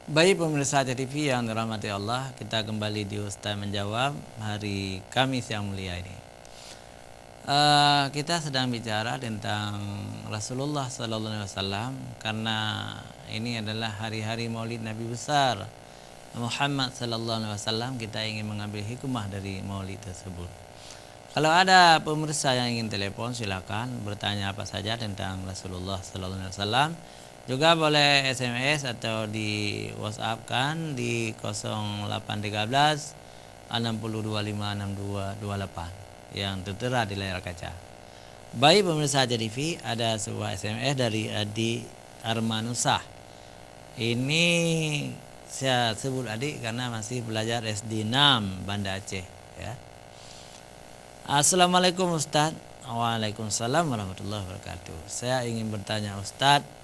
Baik pemirsa TV yang dirahmati Allah, kita kembali di Ustaz Menjawab hari Kamis yang mulia ini. Kita sedang bicara tentang Rasulullah Sallallahu Alaihi Wasallam karena ini adalah hari-hari Maulid Nabi besar Muhammad Sallallahu Alaihi Wasallam. Kita ingin mengambil hikmah dari Maulid tersebut. Kalau ada pemirsa yang ingin telepon, silakan bertanya apa saja tentang Rasulullah Sallallahu Alaihi Wasallam. Juga boleh SMS atau di WhatsApp kan di 0813 60256228 yang tertera di layar kaca. Baik pemirsa TV, ada sebuah SMS dari Adi Armanusah. Ini saya sebut adik karena masih belajar SD 6 Banda Aceh ya. Assalamualaikum Ustadz. Waalaikumsalam warahmatullahi wabarakatuh. Saya ingin bertanya Ustadz,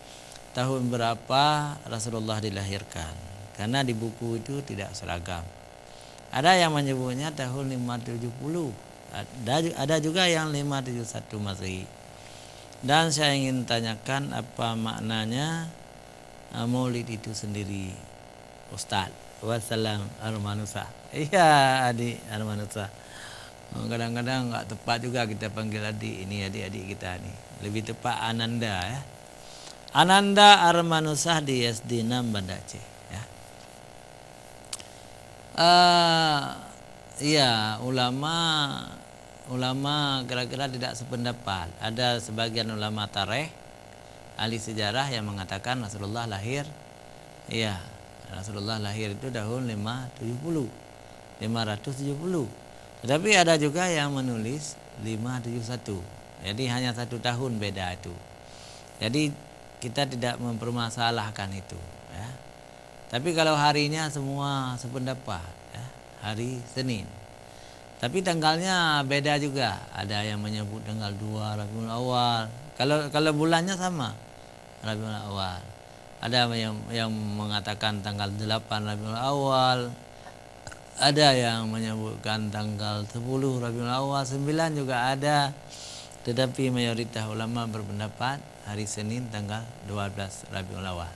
tahun berapa Rasulullah dilahirkan? Karena di buku itu tidak seragam. Ada yang menyebutnya tahun 570, ada juga yang 571 Masehi. Dan saya ingin tanyakan apa maknanya Maulid itu sendiri, Ustadz. Wassalam Armanusa. Iya, adik Armanusa. Kadang-kadang nggak tepat juga kita panggil adik, ini adik-adik kita nih. Lebih tepat Ananda ya. Ananda Armanusah di SD 6 Banda Aceh ya. Iya, ulama kira-kira tidak sependapat. Ada sebagian ulama tarikh, ahli sejarah yang mengatakan Rasulullah lahir, iya, Rasulullah lahir itu tahun 570. Tetapi ada juga yang menulis 571. Jadi hanya 1 tahun beda itu. Jadi kita tidak mempermasalahkan itu ya. Tapi kalau harinya semua sependapat ya, hari Senin. Tapi tanggalnya beda juga. Ada yang menyebut tanggal 2 Rabiul Awal. Kalau bulannya sama, Rabiul Awal. Ada yang mengatakan tanggal 8 Rabiul Awal. Ada yang menyebutkan tanggal 10 Rabiul Awal, 9 juga ada. Tetapi mayoritas ulama berpendapat hari Senin tanggal 12 Rabiul Awal.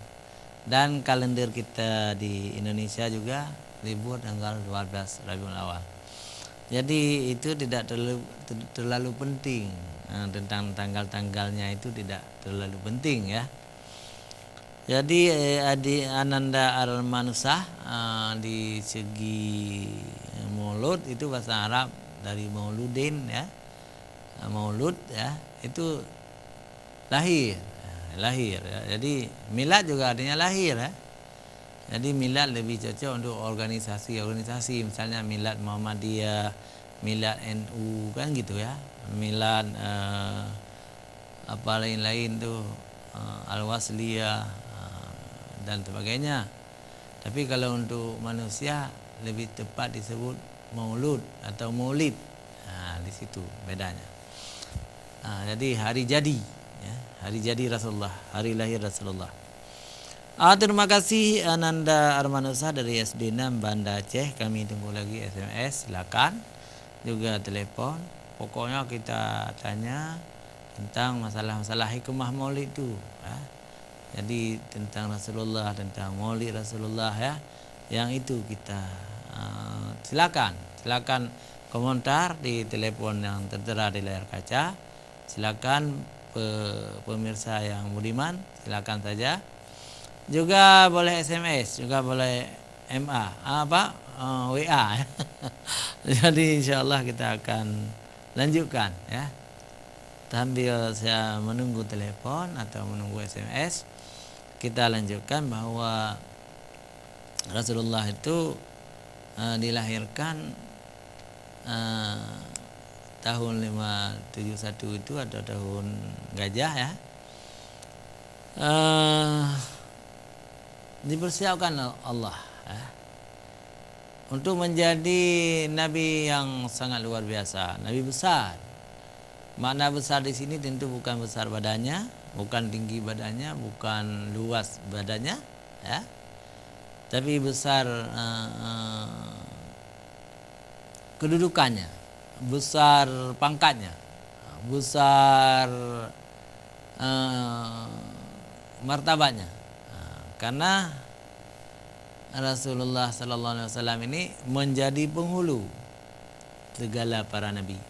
Dan kalender kita di Indonesia juga libur tanggal 12 Rabiul Awal. Jadi itu tidak terlalu penting. Tentang tanggal-tanggalnya itu tidak terlalu penting ya. Jadi Adi Ananda Armanusah di segi Maulud itu bahasa Arab dari Mauludin ya. Maulud ya, itu lahir ya. Jadi milad juga artinya lahir ya. Jadi milad lebih cocok untuk organisasi misalnya milad Muhammadiyah, milad NU kan gitu ya. Milad apa lain-lain tuh Al-Wasliyah dan sebagainya. Tapi kalau untuk manusia lebih tepat disebut maulud atau maulid. Di situ bedanya. Jadi hari jadi ya, hari jadi Rasulullah, hari lahir Rasulullah. Terima kasih Ananda Armanusa dari SD 6 Banda Aceh. Kami tunggu lagi SMS, silakan juga telepon. Pokoknya kita tanya tentang masalah-masalah hikmah maulid itu ya. Jadi tentang Rasulullah, tentang maulid Rasulullah ya. Yang itu kita silakan komentar di telepon yang tertera di layar kaca. Silakan pemirsa yang budiman, silakan saja. Juga boleh SMS, juga boleh WA. Jadi insyaallah kita akan lanjutkan ya. Sambil saya menunggu telepon atau menunggu SMS, kita lanjutkan bahwa Rasulullah itu dilahirkan tahun 571 itu atau tahun gajah ya. Dipersiapkan Allah ya, untuk menjadi nabi yang sangat luar biasa, nabi besar. Makna besar di sini tentu bukan besar badannya, bukan tinggi badannya, bukan luas badannya ya. Tapi besar kedudukannya, besar pangkatnya, besar martabatnya. Karena Rasulullah sallallahu alaihi wasallam ini menjadi penghulu segala para nabi.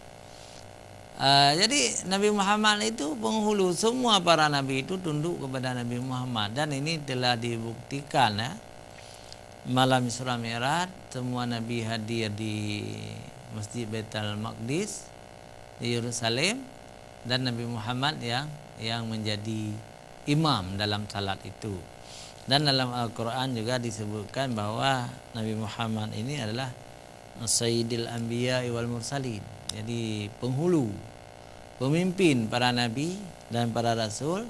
Jadi Nabi Muhammad itu penghulu, semua para nabi itu tunduk kepada Nabi Muhammad, dan ini telah dibuktikan ya. Malam Isra Mi'raj semua nabi hadir di Masjid Baitul Maqdis di Yerusalem, dan Nabi Muhammad yang menjadi imam dalam salat itu. Dan dalam Al-Quran juga disebutkan bahwa Nabi Muhammad ini adalah Sayyidil Anbiya wal Mursalin. Jadi penghulu, pemimpin para nabi dan para rasul,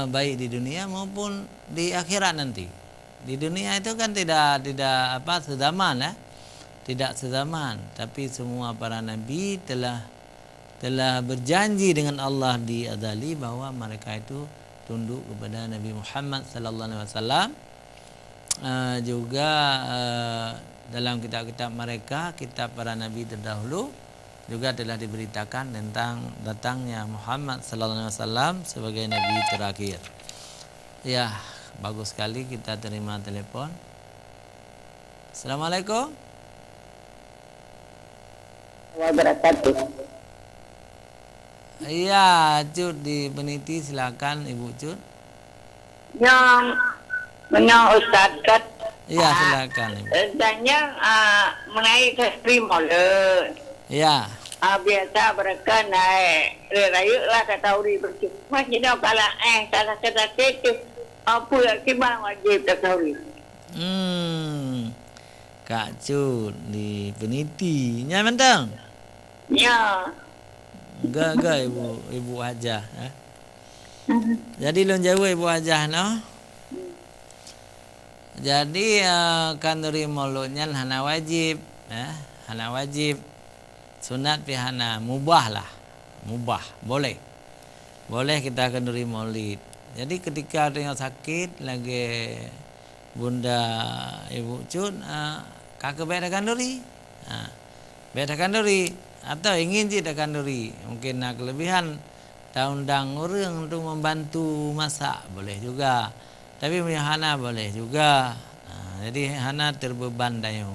baik di dunia maupun di akhirat nanti. Di dunia itu kan tidak sezaman ya. Tidak sezaman, tapi semua para nabi telah berjanji dengan Allah di azali bahwa mereka itu tunduk kepada Nabi Muhammad sallallahu alaihi wasallam. Juga dalam kitab-kitab mereka, kitab para nabi terdahulu, juga telah diberitakan tentang datangnya Muhammad sallallahu alaihi wasallam sebagai nabi terakhir. Ya, bagus sekali, kita terima telepon. Assalamualaikum. Wabarakatuh. Iya, Cut di Peniti, silakan Ibu Cut. Yang Ustaz kat. Iya, silakan Ibu. Tanya mengenai terima le. Iya. Biasa mereka naik raya lah kata uri bercuma. Jadi kalau salah kata itu apa yang kita wajib kata uri. Kak Cut di Peniti. Nya mentang. Ya. Enggak Ibu Hajah, Jadi lon jauh Ibu Hajah no. Jadi kanduri mulutnya hana wajib, hana wajib. Sunat pi hana mubah lah. Mubah, boleh. Boleh kita kanduri maulid. Jadi ketika ada yang sakit lagi Bunda Ibu Cut, kakak beda kanduri. Beda kanduri. Atau ingin tidak kanduri, mungkin nak kelebihan undang orang untuk membantu masak, boleh juga. Tapi hana boleh juga. Jadi hana terbeban dayo,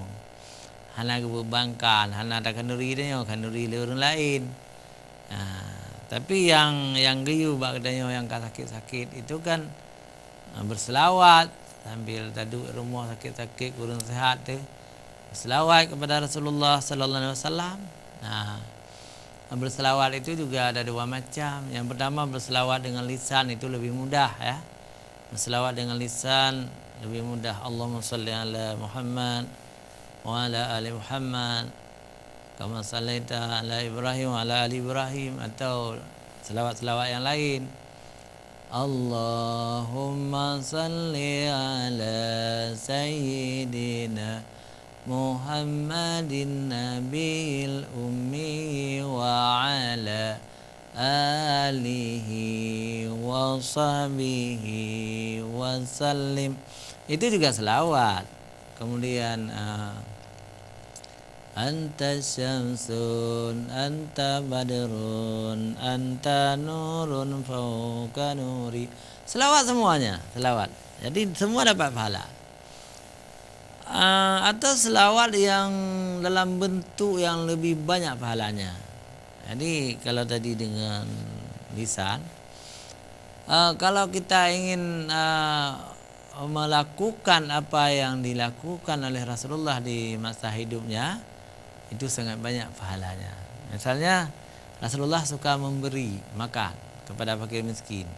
hana kebebankan, hana ada kanduri dayo, kanduri orang lain. Tapi yang geyu bak dayo yang sakit-sakit itu kan berselawat sambil taduk rumah sakit-sakit kurang sehat tu, berselawat kepada Rasulullah sallallahu alaihi wasallam. Berselawat itu juga ada dua macam. Yang pertama berselawat dengan lisan itu lebih mudah ya. Berselawat dengan lisan lebih mudah. Allahumma salli ala Muhammad wa ala ali Muhammad kama sallaita ala Ibrahim wa ala ali Ibrahim, atau selawat-selawat yang lain. Allahumma salli ala sayyidina Muhammadin Nabil Ummi wa ala alihi wa sahbihi wa sallim. Itu juga selawat. Kemudian anta syamsun, anta badrun, anta nurun fauqa nuri. Selawat semuanya, selawat. Jadi semua dapat pahala. Atau selawat yang dalam bentuk yang lebih banyak pahalanya. Jadi kalau tadi dengan lisan, kalau kita ingin melakukan apa yang dilakukan oleh Rasulullah di masa hidupnya, itu sangat banyak pahalanya. Misalnya Rasulullah suka memberi makan kepada fakir miskin,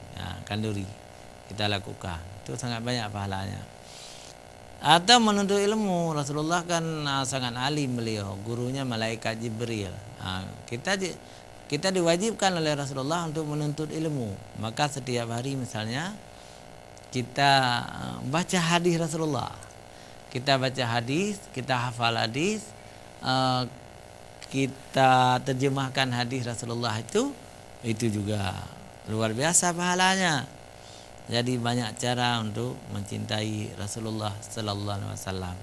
kanduri, kita lakukan, itu sangat banyak pahalanya. Atau menuntut ilmu, Rasulullah kan sangat alim beliau, gurunya malaikat Jibril. Kita diwajibkan oleh Rasulullah untuk menuntut ilmu. Maka setiap hari misalnya kita baca hadis Rasulullah, kita baca hadis, kita hafal hadis, kita terjemahkan hadis Rasulullah, itu juga luar biasa pahalanya. Jadi banyak cara untuk mencintai Rasulullah sallallahu alaihi wasallam.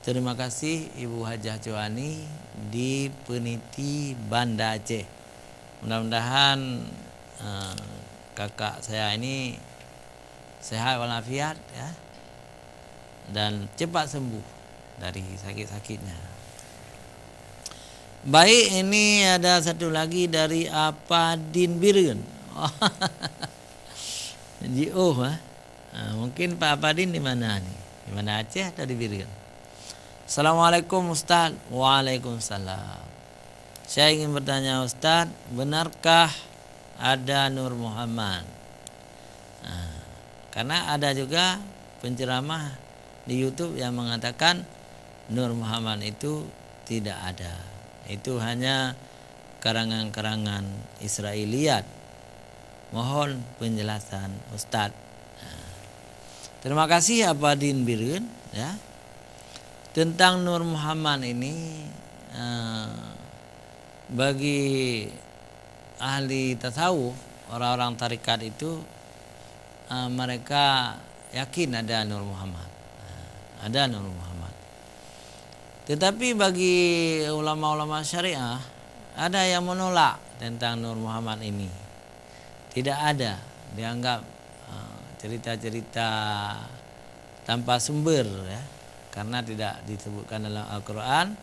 Terima kasih Ibu Hajah Joani di Peniti, Banda Aceh. Mudah-mudahan kakak saya ini sehat walafiat ya. dan cepat sembuh dari sakit-sakitnya. Baik, ini ada satu lagi dari Apadin Birun. JO, mungkin Pak Apadin di mana nih? Di mana, Aceh atau di Birun? Assalamualaikum Ustaz. Waalaikumsalam. Saya ingin bertanya Ustaz, benarkah ada Nur Muhammad? Karena ada juga penceramah di YouTube yang mengatakan Nur Muhammad itu tidak ada. Itu hanya karangan-karangan Israiliyat. Mohon penjelasan Ustaz. Terima kasih Apadin Birun ya. Tentang Nur Muhammad ini, bagi ahli tasawuf, orang-orang tarekat itu mereka yakin ada Nur Muhammad. Ada Nur Muhammad. Tetapi bagi ulama-ulama syariah ada yang menolak tentang Nur Muhammad ini. Tidak ada, dianggap cerita-cerita tanpa sumber ya. Karena tidak disebutkan dalam Al-Quran,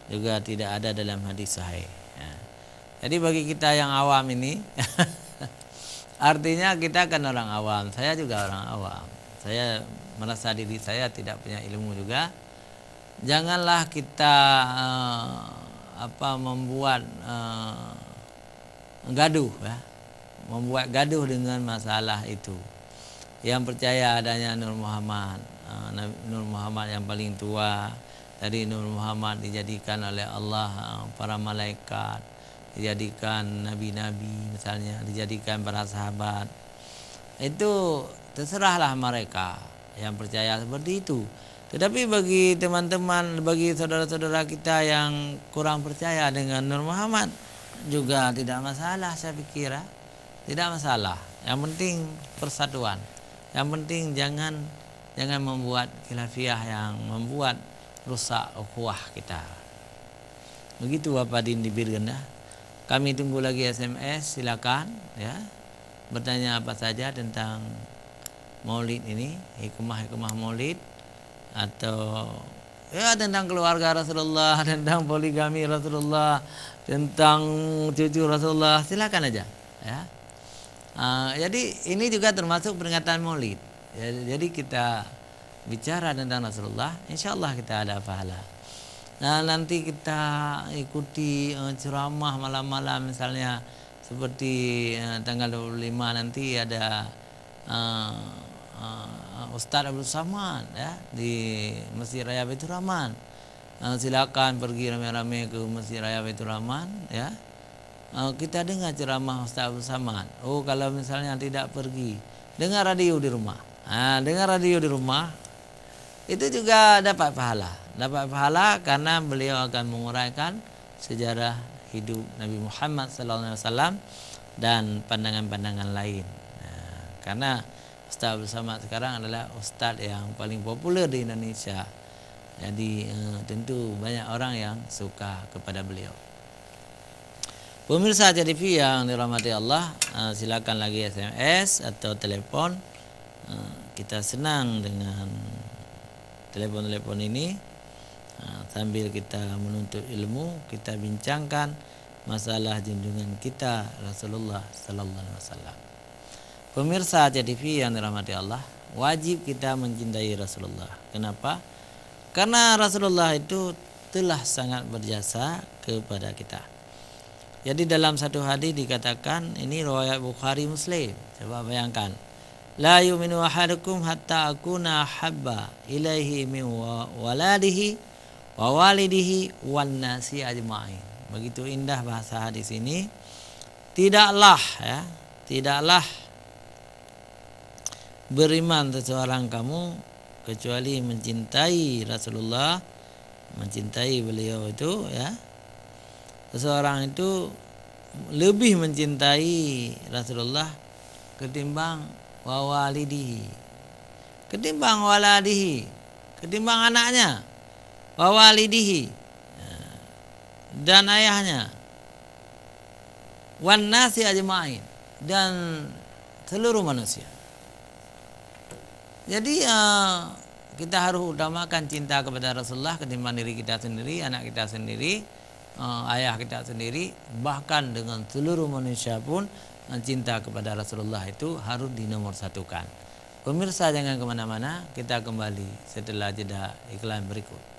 juga tidak ada dalam hadis sahih. Jadi bagi kita yang awam ini, artinya kita kan orang awam. Saya juga orang awam. Saya merasa diri saya tidak punya ilmu juga. Janganlah kita membuat gaduh ya, membuat gaduh dengan masalah itu. Yang percaya adanya Nur Muhammad, Nur Muhammad yang paling tua, dari Nur Muhammad dijadikan oleh Allah para malaikat, dijadikan nabi-nabi misalnya, dijadikan para sahabat. Itu terserahlah mereka yang percaya seperti itu. Tetapi bagi teman-teman, bagi saudara-saudara kita yang kurang percaya dengan Nur Muhammad juga tidak masalah, saya pikir tidak masalah. Yang penting persatuan. Yang penting jangan membuat khilafiyah yang membuat rusak ukhuwah kita. Begitu Bapak Din di Birgen. Kami tunggu lagi SMS, silakan ya. Bertanya apa saja tentang Maulid ini, hikmah-hikmah Maulid, atau ya tentang keluarga Rasulullah, tentang poligami Rasulullah, tentang cucu Rasulullah, silakan aja ya. Jadi ini juga termasuk peringatan Maulid. Jadi kita bicara tentang Rasulullah, insya Allah kita ada pahala. Nah, nanti kita ikuti ceramah malam-malam misalnya seperti tanggal 25 nanti ada Ustaz Abdul Samad ya di Masjid Raya Baitur Rahman. Silakan pergi rame-rame ke Masjid Raya Baitur Rahman ya. Kita dengar ceramah Ustaz Abdul Samad. Kalau misalnya tidak pergi, dengar radio di rumah. Dengar radio di rumah itu juga dapat pahala. Dapat pahala karena beliau akan menguraikan sejarah hidup Nabi Muhammad SAW dan pandangan-pandangan lain. Karena Ustaz Abdul Samad sekarang adalah ustaz yang paling populer di Indonesia. Jadi tentu banyak orang yang suka kepada beliau. Pemirsa TV yang dirahmati Allah, silakan lagi SMS atau telepon. Kita senang dengan telepon-telepon ini. Sambil kita menuntut ilmu, kita bincangkan masalah junjungan kita Rasulullah sallallahu alaihi wasallam. Pemirsa TV yang dirahmati Allah, wajib kita mencintai Rasulullah. Kenapa? Karena Rasulullah itu telah sangat berjasa kepada kita. Jadi dalam satu hadis dikatakan, ini riwayat Bukhari Muslim. Coba bayangkan. La yu'minu ahadukum hatta akuna habba ilaihi min waladihi wa walidihi wan nasi ajma'in. Begitu indah bahasa hadis ini. Tidaklah beriman seseorang kamu kecuali mencintai Rasulullah, mencintai beliau itu ya. Seseorang itu lebih mencintai Rasulullah ketimbang wawalidihi, ketimbang waladihi, ketimbang anaknya, wawalidihi dan ayahnya, wan nasi ajma'in dan seluruh manusia. Jadi kita harus utamakan cinta kepada Rasulullah ketimbang diri kita sendiri, anak kita sendiri, ayah kita sendiri, bahkan dengan seluruh manusia pun cinta kepada Rasulullah itu harus dinomorsatukan. Pemirsa jangan kemana-mana, kita kembali setelah jeda iklan berikut.